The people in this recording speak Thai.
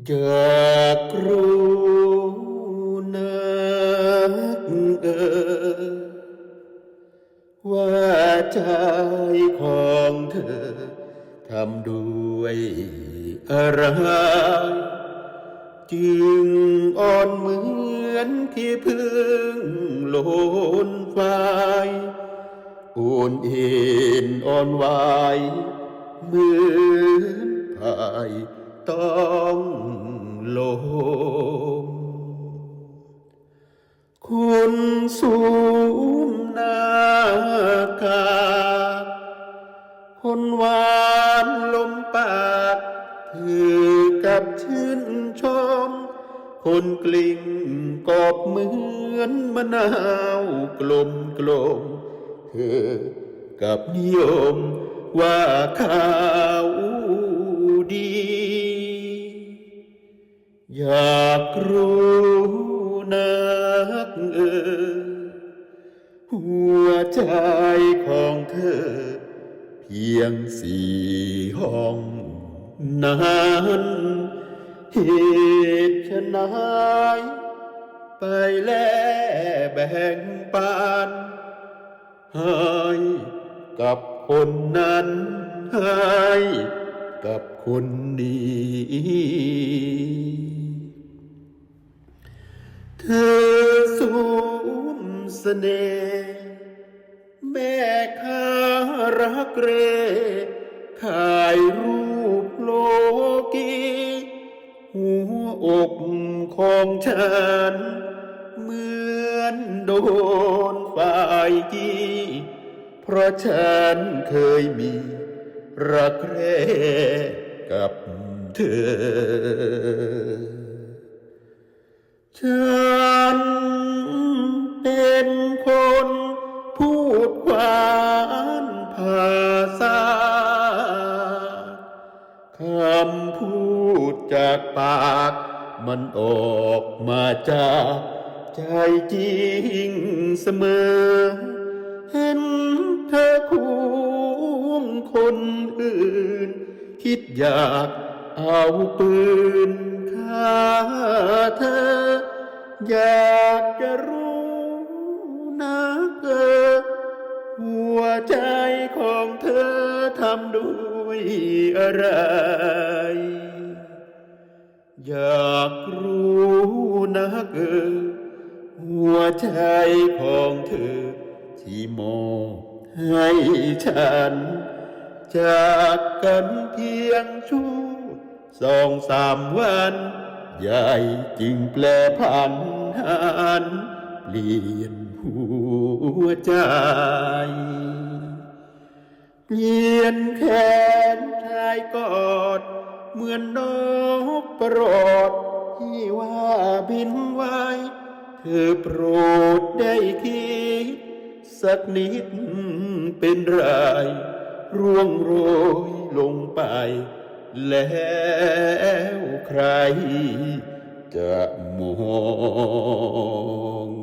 อยากรู้นักว่าใจของเธอทำด้วยอะไรจึงอ่อนเหมือนที่พึ่งโลนไฟโอนเอ็นอ่อนไหวเหมือนพายต้องลมคุณสูมหน้ากากคนหวานลมปากถือกับชื่นชมคนกลิ่งกอบเหมือนมะนาวกลมกลมเธอกับนิยมว่าข่าวดีอยากรู้นักหัวใจของเธอเพียง4 ห้องนั้นเหตุไฉนไปแลแบ่งปันให้กับคนนั้นให้กับคนนี้เธอสูมเสน่ห์แม่ค้ารักเร่ขายรูปโลกีหัวอกของฉันเหมือนโดนฝ่ายกี้เพราะฉันเคยมีรักแร่กับเธอฉันเป็นคนพูดหวานภาษาคำพูดจากปากมันออกมาจากใจจริงเสมอเห็นเธอควงคนอื่นคิดอยากเอาปืนฆ่าเธออยากจะรู้นักหัวใจของเธอทำด้วยอะไรอยากรู้นักหัวใจของเธอที่มอบให้ฉันจากกันเพียงชั่ว2-3 วันใหญ่จึงแปลผันหันเปลี่ยนหัวใจเปลี่ยนแขนชายกอดเหมือนนกประหลอดที่ว่าบินไว้เธอโปรดได้คิดสักนิดเป็นไรร่วงโรยลงไปแล้วใครจะมอง